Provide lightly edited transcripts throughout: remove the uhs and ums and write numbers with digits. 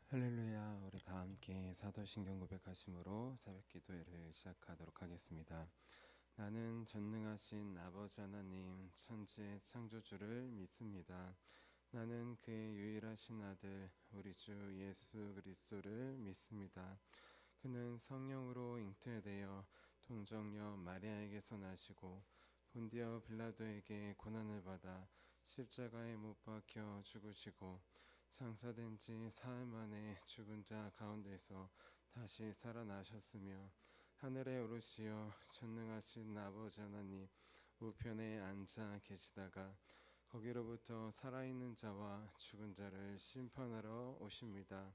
할렐루야. 우리 다 함께 사도신경 고백하심으로 새벽 기도회를 시작하도록 하겠습니다. 나는 전능하신 아버지 하나님 천지의 창조주를 믿습니다. 나는 그의 유일하신 아들 우리 주 예수 그리스도를 믿습니다. 그는 성령으로 잉태되어 동정녀 마리아에게서 나시고 본디오 빌라도에게 고난을 받아 십자가에 못 박혀 죽으시고 장사된 지 사흘 만에 죽은 자 가운데서 다시 살아나셨으며 하늘에 오르시어 전능하신 아버지 하나님 우편에 앉아 계시다가 거기로부터 살아있는 자와 죽은 자를 심판하러 오십니다.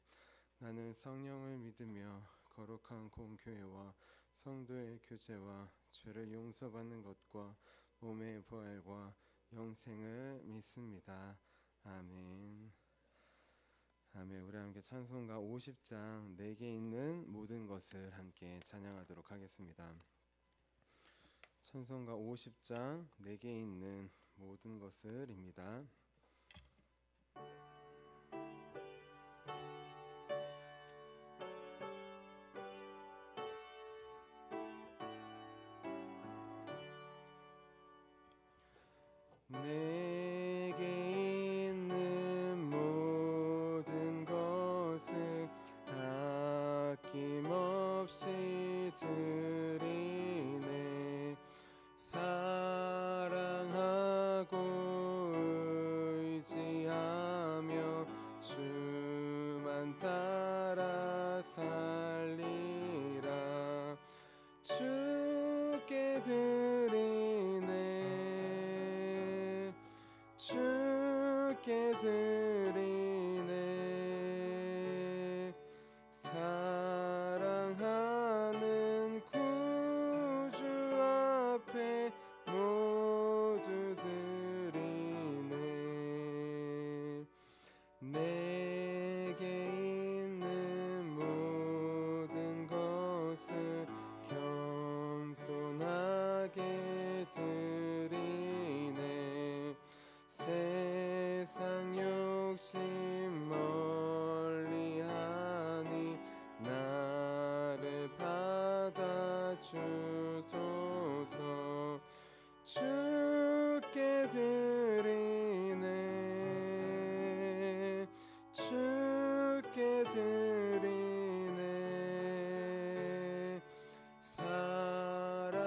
나는 성령을 믿으며 거룩한 공교회와 성도의 교제와 죄를 용서받는 것과 몸의 부활과 영생을 믿습니다. 아멘. 아멘. 우리 함께 찬송가 50장 내게 있는 모든 것을 함께 찬양하도록 하겠습니다. 찬송가 50장 내게 있는 모든 것을입니다. 내게 있는 모든 것을 아낌없이 드리네. 사랑하고 의지하며 주만 따라 살리라. 주께 드리네. 주께 드리네. 사랑하는 구주 앞에 모두 드리네. 내게 있는 모든 것을 겸손하게 드리네. 세상 욕심 멀리하니 나를 받아주소서. 주께 드리네. 주께 드리네.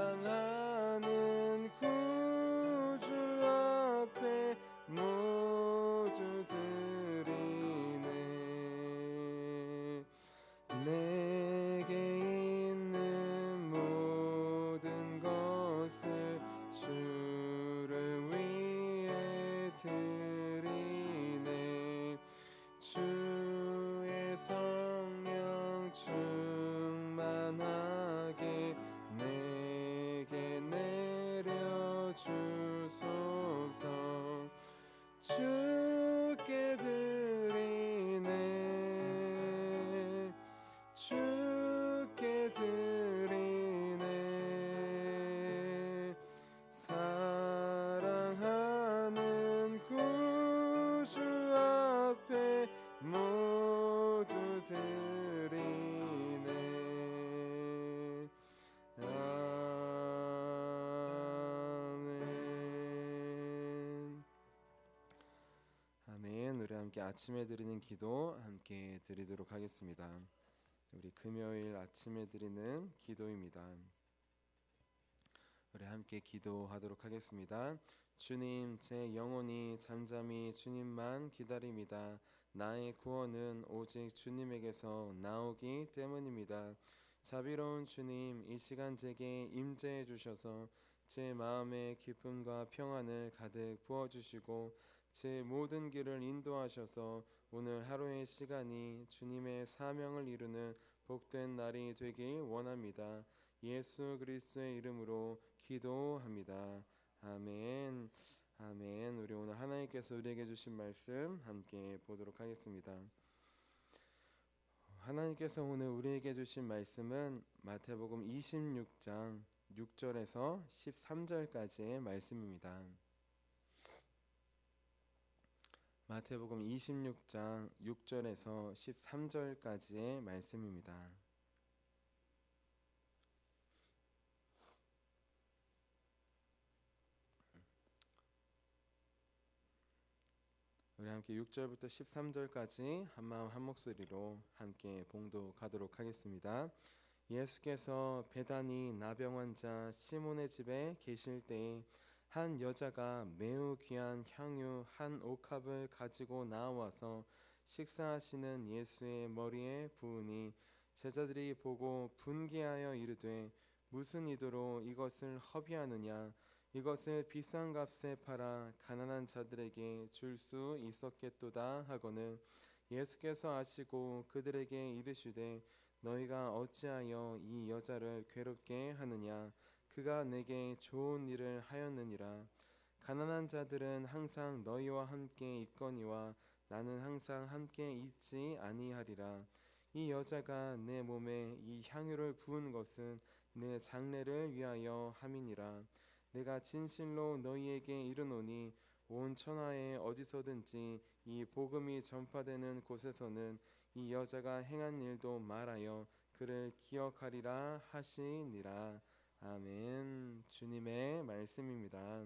사랑하는 구주 앞에 모두 드리네. 내게 있는 모든 것을 주를 위해 드리네. 주의 성령 충만하게 내게 내려주소서. 주께 드리네. 주께 드리네. 사랑하는 구주 앞에 모두 드리네. 아멘. 아멘. 우리 함께 아침에 드리는 기도 함께 드리도록 하겠습니다. 우리 금요일 아침에 드리는 기도입니다. 우리 함께 기도하도록 하겠습니다. 주님, 제 영혼이 잠잠히 주님만 기다립니다. 나의 구원은 오직 주님에게서 나오기 때문입니다. 자비로운 주님, 이 시간 제게 임재해 주셔서 제 마음에 기쁨과 평안을 가득 부어주시고 제 모든 길을 인도하셔서 오늘 하루의 시간이 주님의 사명을 이루는 복된 날이 되길 원합니다. 예수 그리스도의 이름으로 기도합니다. 아멘. 아멘. 우리 오늘 하나님께서 우리에게 주신 말씀 함께 보도록 하겠습니다. 하나님께서 오늘 우리에게 주신 말씀은 마태복음 26장 6절에서 13절까지의 말씀입니다. 마태복음 26장 6절에서 13절까지의 말씀입니다. 우리 함께 6절부터 13절까지 한마음 한목소리로 함께 봉독하도록 하겠습니다. 예수께서 베다니 나병 환자 시몬의 집에 계실 때에 한 여자가 매우 귀한 향유 한 옥합을 가지고 나와서 식사하시는 예수의 머리에 부으니 제자들이 보고 분개하여 이르되 무슨 의도로 이것을 허비하느냐, 이것을 비싼 값에 팔아 가난한 자들에게 줄 수 있었겠도다 하거늘 예수께서 아시고 그들에게 이르시되 너희가 어찌하여 이 여자를 괴롭게 하느냐, 그가 내게 좋은 일을 하였느니라. 가난한 자들은 항상 너희와 함께 있거니와 나는 항상 함께 있지 아니하리라. 이 여자가 내 몸에 이 향유를 부은 것은 내 장례를 위하여 함이니라. 내가 진실로 너희에게 이르노니 온 천하에 어디서든지 이 복음이 전파되는 곳에서는 이 여자가 행한 일도 말하여 그를 기억하리라 하시니라. 아멘. 주님의 말씀입니다.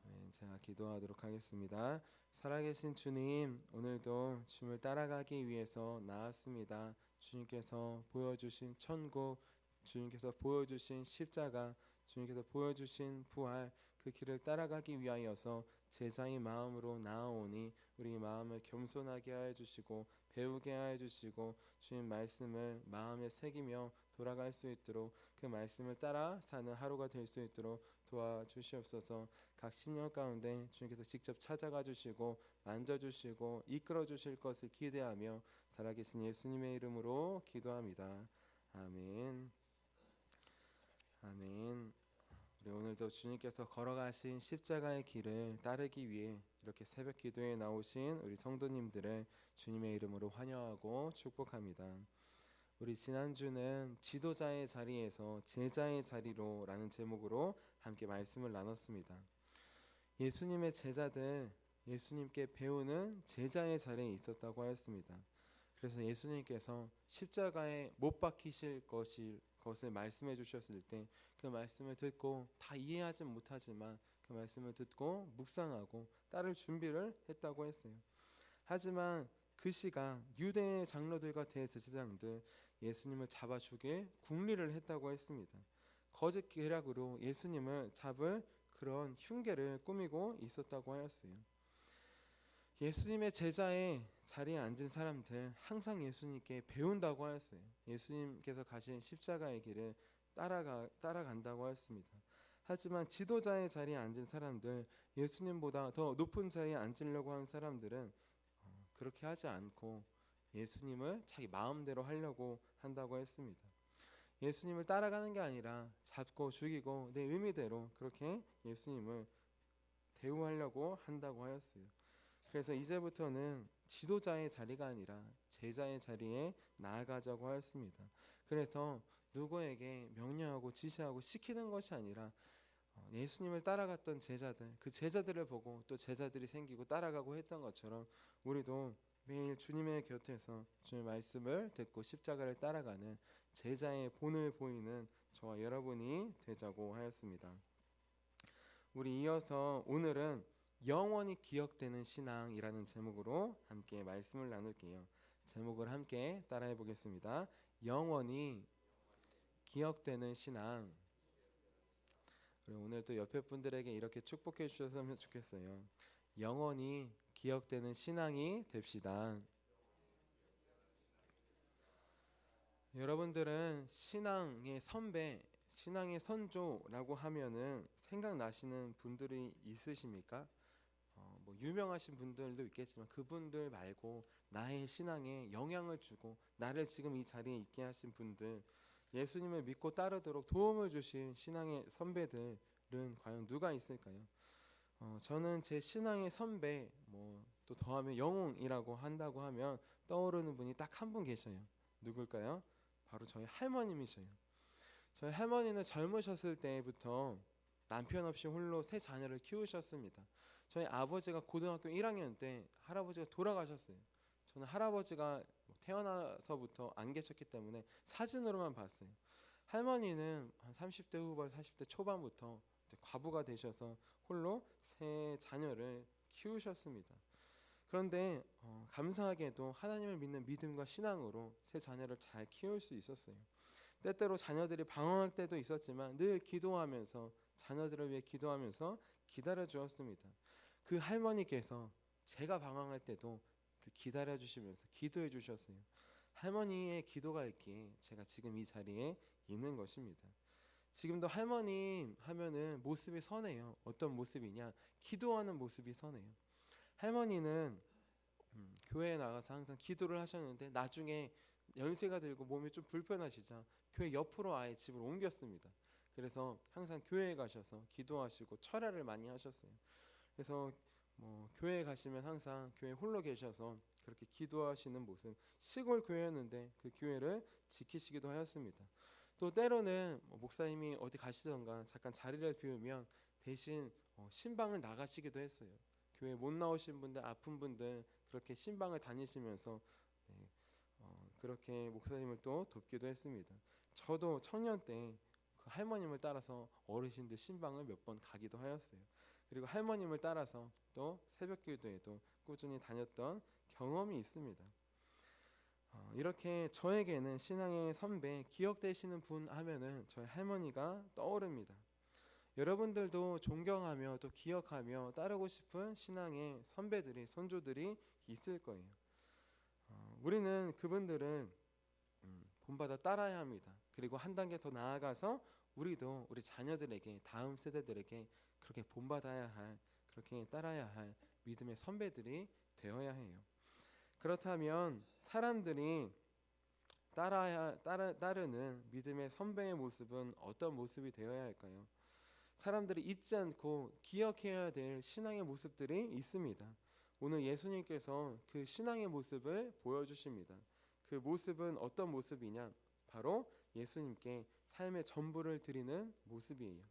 네, 제가 기도하도록 하겠습니다. 살아계신 주님, 오늘도 주님을 따라가기 위해서 나왔습니다. 주님께서 보여주신 천국, 주님께서 보여주신 십자가, 주님께서 보여주신 부활, 그 길을 따라가기 위하여서 제자의 마음으로 나아오니 우리 마음을 겸손하게 하여 주시고 배우게 하여 주시고 주님 말씀을 마음에 새기며 돌아갈 수 있도록 그 말씀을 따라 사는 하루가 될 수 있도록 도와주시옵소서. 각 심령 가운데 주님께서 직접 찾아가 주시고 만져주시고 이끌어 주실 것을 기대하며 살아계신 예수님의 이름으로 기도합니다. 아멘. 아멘. 우리 오늘도 주님께서 걸어가신 십자가의 길을 따르기 위해 이렇게 새벽 기도에 나오신 우리 성도님들을 주님의 이름으로 환영하고 축복합니다. 우리 지난주는 지도자의 자리에서 제자의 자리로 라는 제목으로 함께 말씀을 나눴습니다. 예수님의 제자들, 예수님께 배우는 제자의 자리에 있었다고 하였습니다. 그래서 예수님께서 십자가에 못 박히실 것을 말씀해 주셨을 때 그 말씀을 듣고 다 이해하지 못하지만 그 말씀을 듣고 묵상하고 따를 준비를 했다고 했어요. 하지만 그 시각 유대의 장로들과 대제사장들 예수님을 잡아 죽일 궁리를 했다고 했습니다. 거짓 계략으로 예수님을 잡을 그런 흉계를 꾸미고 있었다고 하였어요. 예수님의 제자의 자리에 앉은 사람들 항상 예수님께 배운다고 하였어요. 예수님께서 가신 십자가의 길을 따라간다고 하였습니다. 하지만 지도자의 자리에 앉은 사람들, 예수님보다 더 높은 자리에 앉으려고 하는 사람들은 그렇게 하지 않고 예수님을 자기 마음대로 하려고 한다고 했습니다. 예수님을 따라가는 게 아니라 잡고 죽이고 내 의미대로 그렇게 예수님을 대우하려고 한다고 하였어요. 그래서 이제부터는 지도자의 자리가 아니라 제자의 자리에 나아가자고 하였습니다. 그래서 누구에게 명령하고 지시하고 시키는 것이 아니라 예수님을 따라갔던 제자들, 그 제자들을 보고 또 제자들이 생기고 따라가고 했던 것처럼 우리도 매일 주님의 곁에서 주님의 말씀을 듣고 십자가를 따라가는 제자의 본을 보이는 저와 여러분이 되자고 하였습니다. 우리 이어서 오늘은 영원히 기억되는 신앙이라는 제목으로 함께 말씀을 나눌게요. 제목을 함께 따라해 보겠습니다. 영원히 기억되는 신앙. 그리고 오늘 또 옆에 분들에게 이렇게 축복해 주셨으면 좋겠어요. 영원히 기억되는 신앙이 됩시다. 여러분들은 신앙의 선배, 신앙의 선조라고 하면은 생각나시는 분들이 있으십니까? 뭐 유명하신 분들도 있겠지만 그분들 말고 나의 신앙에 영향을 주고 나를 지금 이 자리에 있게 하신 분들, 예수님을 믿고 따르도록 도움을 주신 신앙의 선배들은 과연 누가 있을까요? 저는 제 신앙의 선배, 또 더하면 영웅이라고 한다고 하면 떠오르는 분이 딱 한 분 계셔요. 누굴까요? 바로 저희 할머님이셔요. 저희 할머니는 젊으셨을 때부터 남편 없이 홀로 세 자녀를 키우셨습니다. 저희 아버지가 고등학교 1학년 때 할아버지가 돌아가셨어요. 저는 할아버지가 태어나서부터 안 계셨기 때문에 사진으로만 봤어요. 할머니는 한 30대 후반, 40대 초반부터 이제 과부가 되셔서 홀로 세 자녀를 키우셨습니다. 그런데 감사하게도 하나님을 믿는 믿음과 신앙으로 세 자녀를 잘 키울 수 있었어요. 때때로 자녀들이 방황할 때도 있었지만 늘 기도하면서 자녀들을 위해 기도하면서 기다려 주었습니다. 그 할머니께서 제가 방황할 때도 기다려 주시면서 기도해 주셨어요. 할머니의 기도가 있기에 제가 지금 이 자리에 있는 것입니다. 지금도 할머니 하면은 모습이 선해요. 어떤 모습이냐? 기도하는 모습이 선해요. 할머니는 교회에 나가서 항상 기도를 하셨는데 나중에 연세가 들고 몸이 좀 불편하시자 교회 옆으로 아예 집을 옮겼습니다. 그래서 항상 교회에 가셔서 기도하시고 철야를 많이 하셨어요. 그래서 교회에 가시면 항상 교회 홀로 계셔서 그렇게 기도하시는 모습, 시골 교회였는데 그 교회를 지키시기도 하였습니다. 또 때로는 목사님이 어디 가시던가 잠깐 자리를 비우면 대신 신방을 나가시기도 했어요. 교회 못 나오신 분들, 아픈 분들 그렇게 신방을 다니시면서 그렇게 목사님을 또 돕기도 했습니다. 저도 청년 때 그 할머님을 따라서 어르신들 신방을 몇 번 가기도 하였어요. 그리고 할머님을 따라서 또 새벽 기도에도 꾸준히 다녔던 경험이 있습니다. 이렇게 저에게는 신앙의 선배, 기억되시는 분 하면은 저희 할머니가 떠오릅니다. 여러분들도 존경하며 또 기억하며 따르고 싶은 신앙의 선배들이, 선조들이 있을 거예요. 우리는 그분들은 본받아 따라야 합니다. 그리고 한 단계 더 나아가서 우리도 우리 자녀들에게, 다음 세대들에게 그렇게 본받아야 할, 그렇게 따라야 할 믿음의 선배들이 되어야 해요. 그렇다면 사람들이 따르는 믿음의 선배의 모습은 어떤 모습이 되어야 할까요? 사람들이 잊지 않고 기억해야 될 신앙의 모습들이 있습니다. 오늘 예수님께서 그 신앙의 모습을 보여주십니다. 그 모습은 어떤 모습이냐? 바로 예수님께 삶의 전부를 드리는 모습이에요.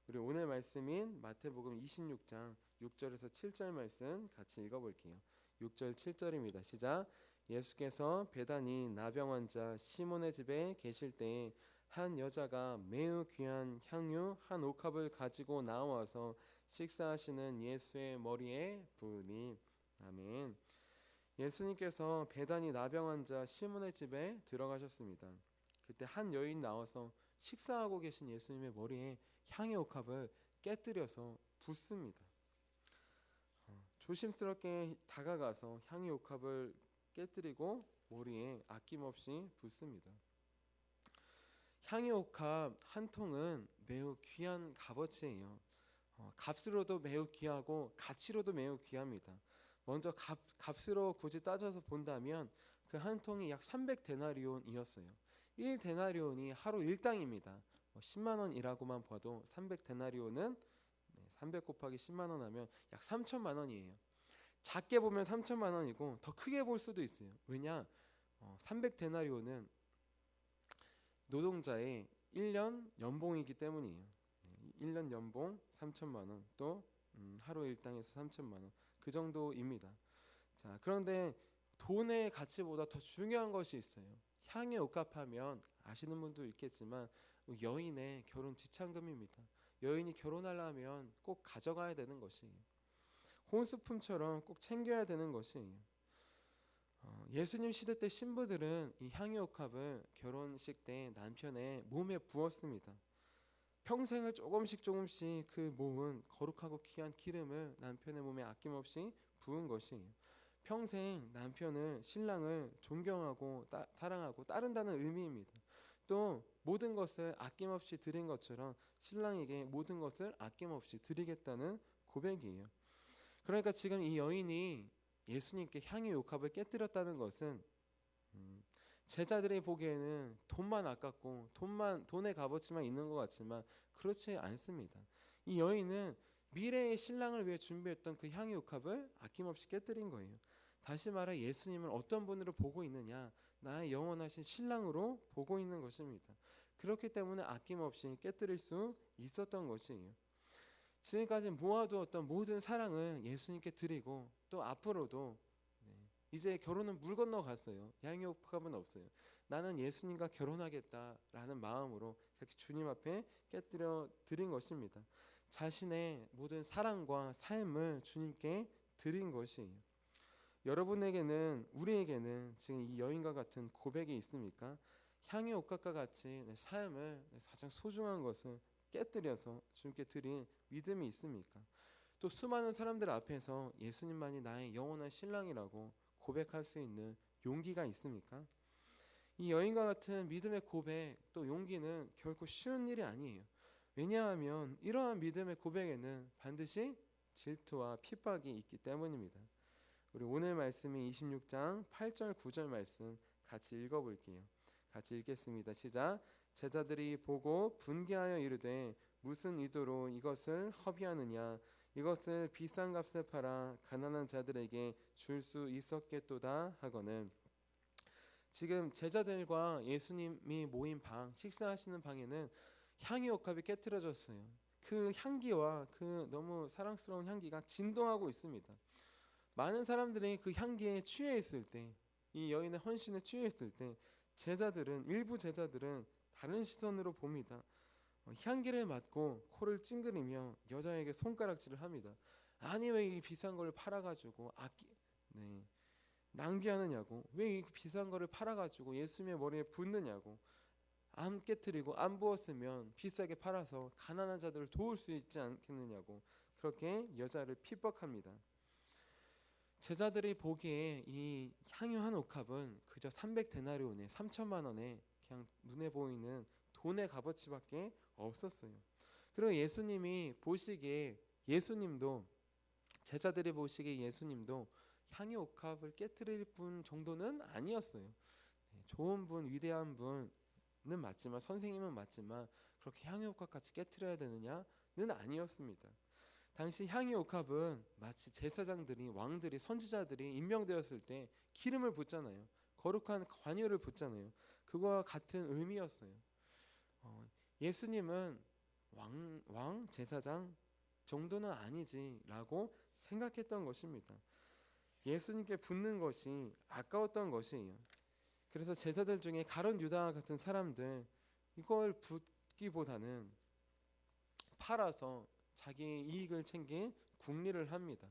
우리 오늘 말씀인 마태복음 26장 6절에서 7절 말씀 같이 읽어볼게요. 6절 7절입니다. 시작. 예수께서 베다니 나병 환자 시몬의 집에 계실 때에 한 여자가 매우 귀한 향유 한 옥합을 가지고 나와서 식사하시는 예수의 머리에 부으니. 아멘. 예수님께서 베다니 나병 환자 시몬의 집에 들어가셨습니다. 그때 한 여인 나와서 식사하고 계신 예수님의 머리에 향유 옥합을 깨뜨려서 붓습니다. 조심스럽게 다가가서 향유 옥합을 깨뜨리고 머리에 아낌없이 붓습니다. 향유 옥합 한 통은 매우 귀한 값어치예요. 값으로도 매우 귀하고 가치로도 매우 귀합니다. 먼저 값으로 굳이 따져서 본다면 그 한 통이 약 300데나리온이었어요. 1데나리온이 하루 일당입니다. 10만 원이라고만 봐도 300데나리온은 300 곱하기 10만 원 하면 약 3천만 원이에요. 작게 보면 3천만 원이고 더 크게 볼 수도 있어요. 왜냐? 300데나리온은 노동자의 1년 연봉이기 때문이에요. 1년 연봉 3천만 원, 또 하루 일당에서 3천만 원, 그 정도입니다. 자, 그런데 돈의 가치보다 더 중요한 것이 있어요. 향유 옥합하면 아시는 분도 있겠지만 여인의 결혼 지참금입니다. 여인이 결혼하려면 꼭 가져가야 되는 것이에요. 혼수품처럼 꼭 챙겨야 되는 것이에요. 예수님 시대 때 신부들은 이 향유 옥합을 결혼식 때 남편의 몸에 부었습니다. 평생을 조금씩 그 모은 거룩하고 귀한 기름을 남편의 몸에 아낌없이 부은 것이에요. 평생 남편을, 신랑을 존경하고 사랑하고 따른다는 의미입니다. 또 모든 것을 아낌없이 드린 것처럼 신랑에게 모든 것을 아낌없이 드리겠다는 고백이에요. 그러니까 지금 이 여인이 예수님께 향유 옥합을 깨뜨렸다는 것은 제자들이 보기에는 돈만 아깝고 돈의 값어치만 있는 것 같지만 그렇지 않습니다. 이 여인은 미래의 신랑을 위해 준비했던 그 향유 옥합을 아낌없이 깨뜨린 거예요. 다시 말해 예수님을 어떤 분으로 보고 있느냐? 나의 영원하신 신랑으로 보고 있는 것입니다. 그렇기 때문에 아낌없이 깨뜨릴 수 있었던 것이에요. 지금까지 모아두었던 모든 사랑을 예수님께 드리고 또 앞으로도 이제 결혼은 물 건너 갔어요. 향유옥합은 없어요. 나는 예수님과 결혼하겠다라는 마음으로 그렇게 주님 앞에 깨뜨려 드린 것입니다. 자신의 모든 사랑과 삶을 주님께 드린 것이에요. 여러분에게는, 우리에게는 지금 이 여인과 같은 고백이 있습니까? 향유옥합과 같이 내 삶을, 가장 소중한 것을 깨뜨려서 주님께 드린 믿음이 있습니까? 또 수많은 사람들 앞에서 예수님만이 나의 영원한 신랑이라고 고백할 수 있는 용기가 있습니까? 이 여인과 같은 믿음의 고백, 또 용기는 결코 쉬운 일이 아니에요. 왜냐하면 이러한 믿음의 고백에는 반드시 질투와 핍박이 있기 때문입니다. 우리 오늘 말씀이 26장 8절 9절 말씀 같이 읽어볼게요. 같이 읽겠습니다. 시작. 제자들이 보고 분개하여 이르되 무슨 의도로 이것을 허비하느냐, 이것을 비싼 값에 팔아 가난한 자들에게 줄 수 있었겠도다 하거늘. 지금 제자들과 예수님이 모인 방, 식사하시는 방에는 향유옥합이 깨트려졌어요. 그 향기와 그 너무 사랑스러운 향기가 진동하고 있습니다. 많은 사람들이 그 향기에 취해 있을 때, 이 여인의 헌신에 취해 있을 때 제자들은, 일부 제자들은 다른 시선으로 봅니다. 향기를 맡고 코를 찡그리며 여자에게 손가락질을 합니다. 아니 왜 이 비싼 걸 팔아가지고 낭비하느냐고, 왜 이 비싼 거를 팔아가지고 예수님의 머리에 붓느냐고, 안 깨트리고 안 부었으면 비싸게 팔아서 가난한 자들을 도울 수 있지 않겠느냐고 그렇게 여자를 핍박합니다. 제자들이 보기에 이 향유 한 옥합은 그저 300데나리온에 3천만 원에 그냥 눈에 보이는 돈의 값어치밖에 없었어요. 그리고 예수님이 보시기에, 예수님도, 제자들이 보시기에 예수님도 향유 옥합을 깨뜨릴 분 정도는 아니었어요. 좋은 분, 위대한 분은 맞지만, 선생님은 맞지만 그렇게 향유 옥합 같이 깨뜨려야 되느냐는 아니었습니다. 당시 향유 옥합은 마치 제사장들이, 왕들이, 선지자들이 임명되었을 때 기름을 붓잖아요. 거룩한 관유를 붓잖아요. 그거와 같은 의미였어요. 예수님은 왕, 제사장 정도는 아니지라고 생각했던 것입니다. 예수님께 붓는 것이 아까웠던 것이에요. 그래서 제자들 중에 가룟 유다 같은 사람들, 이걸 붓기보다는 팔아서 자기 이익을 챙긴 궁리를 합니다.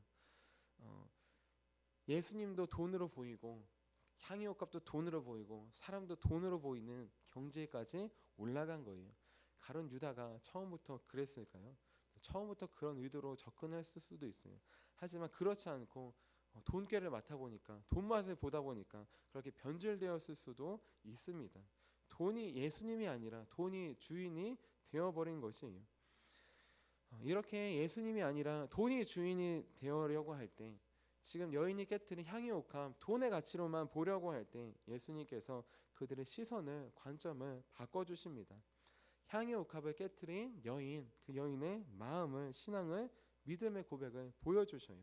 예수님도 돈으로 보이고 향유옥합도 돈으로 보이고 사람도 돈으로 보이는 경지에까지 올라간 거예요. 가룟 유다가 처음부터 그랬을까요? 처음부터 그런 의도로 접근했을 수도 있어요. 하지만 그렇지 않고 돈꾀를 맡아보니까, 돈맛을 보다 보니까 그렇게 변질되었을 수도 있습니다. 돈이 예수님이 아니라 돈이 주인이 되어버린 것이에요. 이렇게 예수님이 아니라 돈이 주인이 되어려고 할 때, 지금 여인이 깨뜨린 향유옥합, 돈의 가치로만 보려고 할 때 예수님께서 그들의 시선을, 관점을 바꿔주십니다. 향유옥합을 깨뜨린 여인, 그 여인의 마음을, 신앙을, 믿음의 고백을 보여주셔요.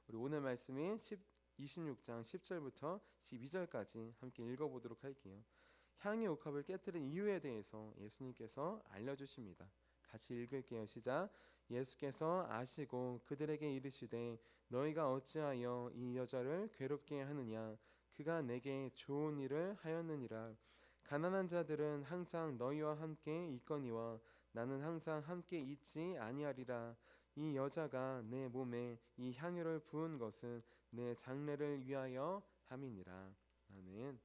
우리 오늘 말씀인 26장 10절부터 12절까지 함께 읽어보도록 할게요. 향유옥합을 깨뜨린 이유에 대해서 예수님께서 알려주십니다. 같이 읽을게요. 시작. 예수께서 아시고 그들에게 이르시되 너희가 어찌하여 이 여자를 괴롭게 하느냐, 그가 내게 좋은 일을 하였느니라. 가난한 자들은 항상 너희와 함께 있거니와 나는 항상 함께 있지 아니하리라. 이 여자가 내 몸에 이 향유를 부은 것은 내 장례를 위하여 함이니라. 아멘.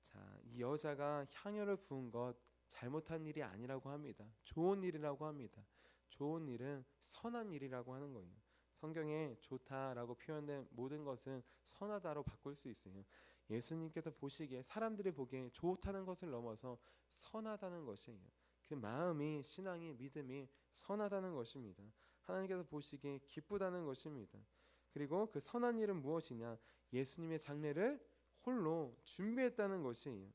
자, 이 여자가 향유를 부은 것 잘못한 일이 아니라고 합니다. 좋은 일이라고 합니다. 좋은 일은 선한 일이라고 하는 거예요. 성경에 좋다라고 표현된 모든 것은 선하다로 바꿀 수 있어요. 예수님께서 보시기에, 사람들이 보기에 좋다는 것을 넘어서 선하다는 것이에요. 그 마음이, 신앙이, 믿음이 선하다는 것입니다. 하나님께서 보시기에 기쁘다는 것입니다. 그리고 그 선한 일은 무엇이냐? 예수님의 장례를 홀로 준비했다는 것이에요.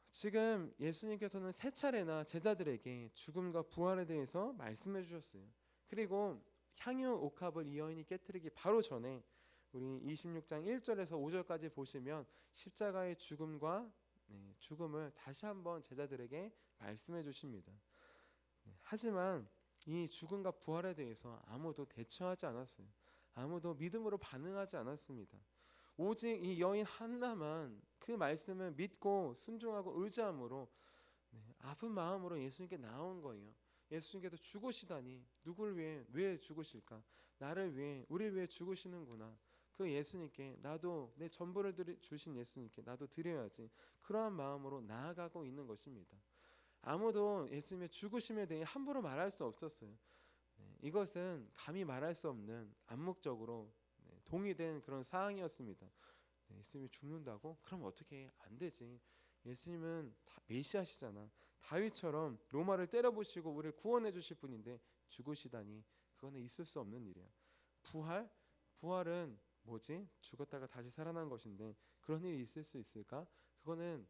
지금 예수님께서는 세 차례나 제자들에게 죽음과 부활에 대해서 말씀해 주셨어요. 그리고 향유 옥합을 이 여인이 깨뜨리기 바로 전에 우리 26장 1절에서 5절까지 보시면 십자가의 죽음과 죽음을 다시 한번 제자들에게 말씀해 주십니다. 하지만 이 죽음과 부활에 대해서 아무도 대처하지 않았어요. 아무도 믿음으로 반응하지 않았습니다. 오직 이 여인 한나만 그 말씀을 믿고 순종하고 의지함으로 아픈 마음으로 예수님께 나온 거예요. 예수님께서 죽으시다니 누굴 위해 왜 죽으실까? 나를 위해 우리를 위해 죽으시는구나. 그 예수님께 나도 내 전부를 주신 예수님께 나도 드려야지. 그러한 마음으로 나아가고 있는 것입니다. 아무도 예수님의 죽으심에 대해 함부로 말할 수 없었어요. 이것은 감히 말할 수 없는 암묵적으로 동의된 그런 사항이었습니다. 예수님이 죽는다고? 그럼 어떻게 안 되지. 예수님은 메시아시잖아. 다윗처럼 로마를 때려부시고 우리를 구원해 주실 분인데 죽으시다니 그거는 있을 수 없는 일이야. 부활은 뭐지? 죽었다가 다시 살아난 것인데 그런 일이 있을 수 있을까? 그거는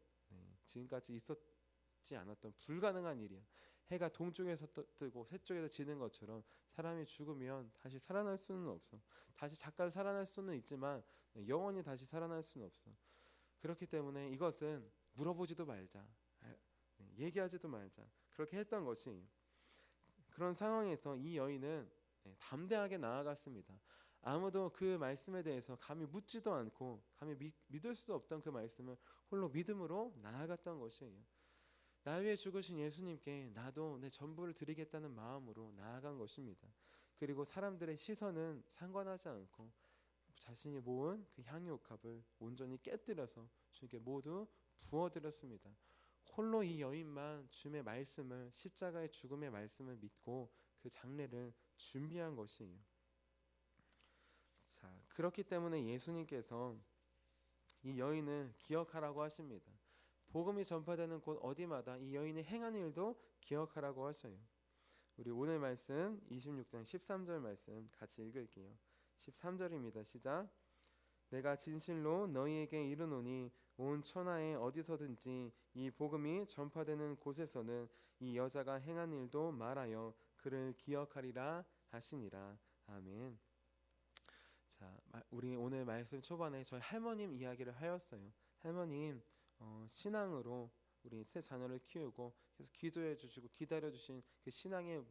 지금까지 있었지 않았던 불가능한 일이야. 해가 동쪽에서 뜨고 서쪽에서 지는 것처럼 사람이 죽으면 다시 살아날 수는 없어. 다시 잠깐 살아날 수는 있지만 영원히 다시 살아날 수는 없어. 그렇기 때문에 이것은 물어보지도 말자, 얘기하지도 말자, 그렇게 했던 것이 그런 상황에서 이 여인은 담대하게 나아갔습니다. 아무도 그 말씀에 대해서 감히 묻지도 않고 감히 믿을 수도 없던 그 말씀을 홀로 믿음으로 나아갔던 것이에요. 나 위해 죽으신 예수님께 나도 내 전부를 드리겠다는 마음으로 나아간 것입니다. 그리고 사람들의 시선은 상관하지 않고 자신이 모은 그 향유옥합을 온전히 깨뜨려서 주님께 모두 부어드렸습니다. 홀로 이 여인만 주님의 말씀을, 십자가의 죽음의 말씀을 믿고 그 장례를 준비한 것이에요. 자, 그렇기 때문에 예수님께서 이 여인을 기억하라고 하십니다. 복음이 전파되는 곳 어디마다 이 여인이 행한 일도 기억하라고 하셔요. 우리 오늘 말씀 26장 13절 말씀 같이 읽을게요. 13절입니다. 시작. 내가 진실로 너희에게 이르노니 온 천하에 어디서든지 이 복음이 전파되는 곳에서는 이 여자가 행한 일도 말하여 그를 기억하리라 하시니라. 아멘. 자, 우리 오늘 말씀 초반에 저희 할머님 이야기를 하였어요. 할머님 신앙으로 우리 세 자녀를 키우고 계속 기도해 주시고 기다려 주신 그 신앙의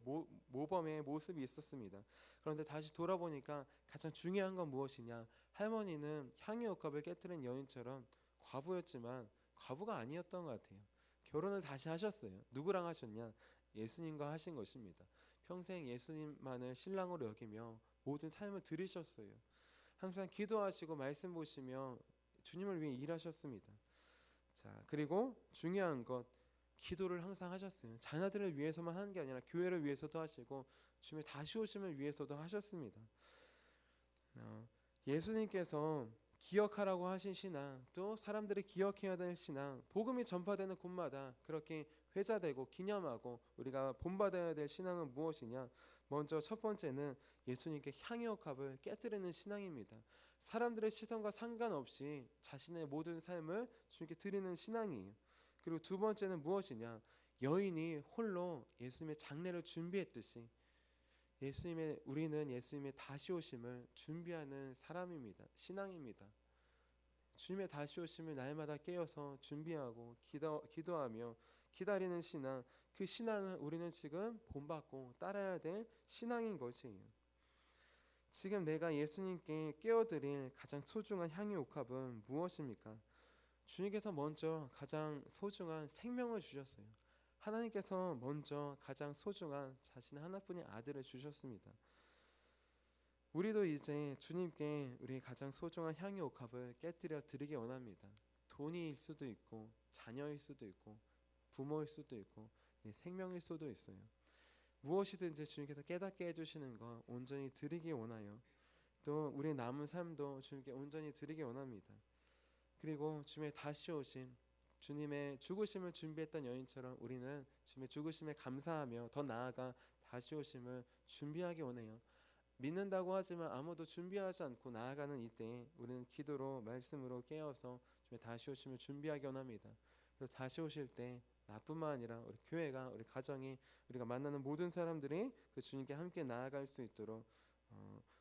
모범의 모습이 있었습니다. 그런데 다시 돌아보니까 가장 중요한 건 무엇이냐? 할머니는 향유옥합을 깨뜨린 여인처럼 과부였지만 과부가 아니었던 것 같아요. 결혼을 다시 하셨어요. 누구랑 하셨냐? 예수님과 하신 것입니다. 평생 예수님만을 신랑으로 여기며 모든 삶을 들이셨어요. 항상 기도하시고 말씀 보시며 주님을 위해 일하셨습니다. 자, 그리고 중요한 것 기도를 항상 하셨어요. 자녀들을 위해서만 하는 게 아니라 교회를 위해서도 하시고 주님의 다시 오심을 위해서도 하셨습니다. 예수님께서 기억하라고 하신 신앙, 또 사람들이 기억해야 될 신앙, 복음이 전파되는 곳마다 그렇게 회자되고 기념하고 우리가 본받아야 될 신앙은 무엇이냐? 먼저 첫 번째는 예수님께 향유옥합을 깨뜨리는 신앙입니다. 사람들의 시선과 상관없이 자신의 모든 삶을 주님께 드리는 신앙이에요. 그리고 두 번째는 무엇이냐? 여인이 홀로 예수님의 장례를 준비했듯이 우리는 예수님의 다시 오심을 준비하는 사람입니다. 신앙입니다. 주님의 다시 오심을 날마다 깨어서 준비하고 기도하며 기다리는 신앙, 그 신앙을 우리는 지금 본받고 따라야 될 신앙인 것이에요. 지금 내가 예수님께 깨어드릴 가장 소중한 향유옥합은 무엇입니까? 주님께서 먼저 가장 소중한 생명을 주셨어요. 하나님께서 먼저 가장 소중한 자신 하나뿐인 아들을 주셨습니다. 우리도 이제 주님께 우리의 가장 소중한 향유옥합을 깨뜨려 드리기 원합니다. 돈일 수도 있고 자녀일 수도 있고 부모일 수도 있고 내 생명일 수도 있어요. 무엇이든지 주님께서 깨닫게 해주시는 것 온전히 드리기 원하여 또 우리의 남은 삶도 주님께 온전히 드리기 원합니다. 그리고 주님의 다시 오심, 주님의 죽으심을 준비했던 여인처럼 우리는 주님의 죽으심에 감사하며 더 나아가 다시 오심을 준비하기 원해요. 믿는다고 하지만 아무도 준비하지 않고 나아가는 이때에 우리는 기도로 말씀으로 깨어서 주님의 다시 오심을 준비하기 원합니다. 그래서 다시 오실 때 나뿐만 아니라 우리 교회가, 우리 가정이, 우리가 만나는 모든 사람들이 그 주님께 함께 나아갈 수 있도록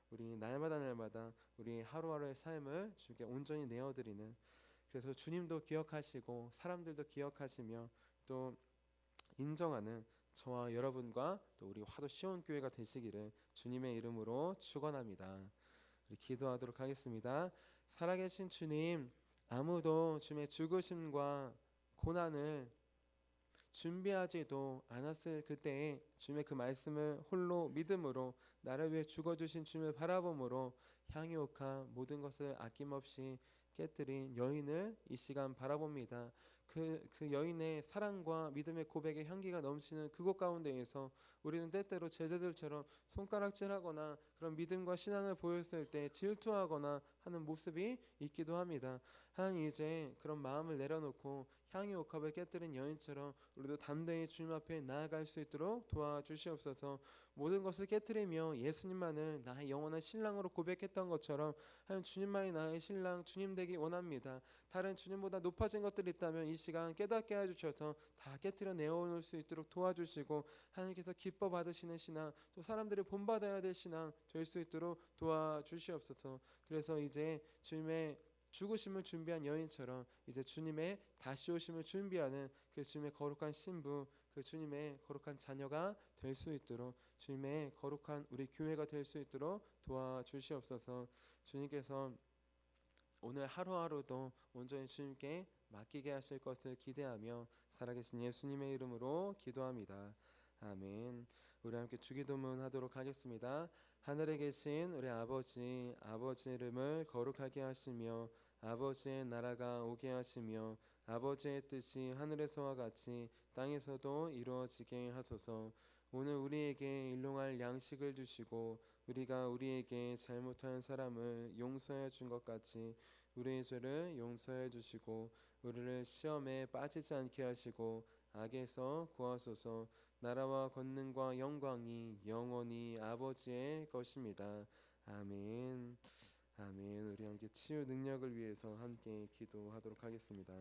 우리 날마다 우리 하루하루의 삶을 주님께 온전히 내어드리는, 그래서 주님도 기억하시고 사람들도 기억하시며 또 인정하는 저와 여러분과 또 우리 화도 시온교회가 되시기를 주님의 이름으로 축원합니다. 우리 기도하도록 하겠습니다. 살아계신 주님, 아무도 주님의 죽으심과 고난을 준비하지도 않았을 그때에 주님의 그 말씀을 홀로 믿음으로 나를 위해 죽어주신 주님을 바라봄으로 향유 옥합 모든 것을 아낌없이 깨뜨린 여인을 이 시간 바라봅니다. 그 여인의 사랑과 믿음의 고백의 향기가 넘치는 그곳 가운데에서 우리는 때때로 제자들처럼 손가락질하거나 그런 믿음과 신앙을 보였을 때 질투하거나 하는 모습이 있기도 합니다. 하나님, 이제 그런 마음을 내려놓고 향유 옥합을 깨뜨린 여인처럼 우리도 담대히 주님 앞에 나아갈 수 있도록 도와주시옵소서. 모든 것을 깨뜨리며 예수님만을 나의 영원한 신랑으로 고백했던 것처럼 하나님, 주님만이 나의 신랑, 주님 되기 원합니다. 다른 주님보다 높아진 것들이 있다면 이 시간 깨닫게 해주셔서 다 깨뜨려 내어놓을 수 있도록 도와주시고, 하나님께서 기뻐 받으시는 신앙, 또 사람들이 본받아야 될 신앙 될 수 있도록 도와주시옵소서. 그래서 이제 주님의 죽으심을 준비한 여인처럼 이제 주님의 다시 오심을 준비하는 그 주님의 거룩한 신부, 그 주님의 거룩한 자녀가 될 수 있도록, 주님의 거룩한 우리 교회가 될 수 있도록 도와주시옵소서. 주님께서 오늘 하루하루도 온전히 주님께 맡기게 하실 것을 기대하며 살아계신 예수님의 이름으로 기도합니다. 아멘. 우리 함께 주기도문 하도록 하겠습니다. 하늘에 계신 우리 아버지 이름을 거룩하게 하시며 아버지의 나라가 오게 하시며 아버지의 뜻이 하늘에서와 같이 땅에서도 이루어지게 하소서. 오늘 우리에게 일용할 양식을 주시고 우리가 우리에게 잘못한 사람을 용서해 준 것 같이 우리의 죄를 용서해 주시고 우리를 시험에 빠지지 않게 하시고 악에서 구하소서. 나라와 권능과 영광이 영원히 아버지의 것입니다. 아멘. 아멘. 우리 함께 치유 능력을 위해서 함께 기도하도록 하겠습니다.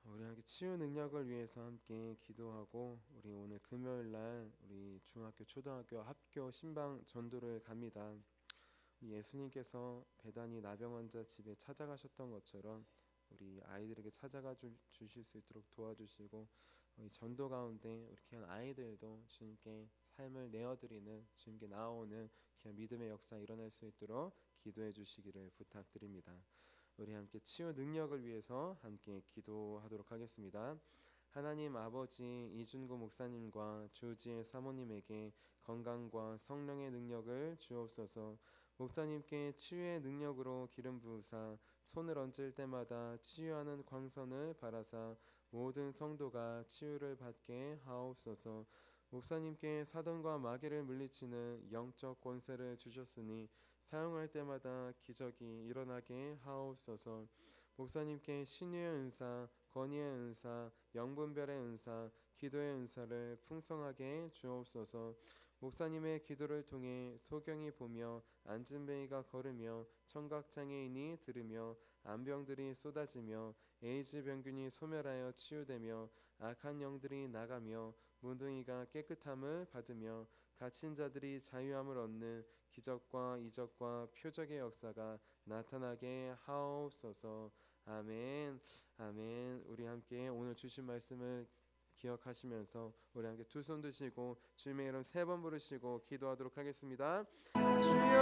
우리 함께 치유 능력을 위해서 함께 기도하고, 우리 오늘 금요일날 우리 중학교 초등학교 합교 신방 전도를 갑니다. 예수님께서 배단위 나병 환자 집에 찾아가셨던 것처럼 우리 아이들에게 찾아가 주실 수 있도록 도와주시고, 이 전도 가운데 우리 귀한 아이들도 주님께 삶을 내어드리는, 주님께 나아오는 귀한 믿음의 역사 일어날 수 있도록 기도해 주시기를 부탁드립니다. 우리 함께 치유 능력을 위해서 함께 기도하도록 하겠습니다. 하나님 아버지, 이준구 목사님과 조지의 사모님에게 건강과 성령의 능력을 주옵소서. 목사님께 치유의 능력으로 기름 부으사 손을 얹을 때마다 치유하는 광선을 바라사 모든 성도가 치유를 받게 하옵소서. 목사님께 사단과 마귀를 물리치는 영적 권세를 주셨으니 사용할 때마다 기적이 일어나게 하옵소서. 목사님께 신유의 은사, 권위의 은사, 영분별의 은사, 기도의 은사를 풍성하게 주옵소서. 목사님의 기도를 통해 소경이 보며 안진뱅이가 걸으며 청각장애인이 들으며 암병들이 쏟아지며 에이즈 병균이 소멸하여 치유되며 악한 영들이 나가며 문둥이가 깨끗함을 받으며 갇힌 자들이 자유함을 얻는 기적과 이적과 표적의 역사가 나타나게 하옵소서. 아멘. 아멘. 우리 함께 오늘 주신 말씀을 기억하시면서 우리 함께 두 손 드시고 주님의 이름 3번 부르시고 기도하도록 하겠습니다. 주여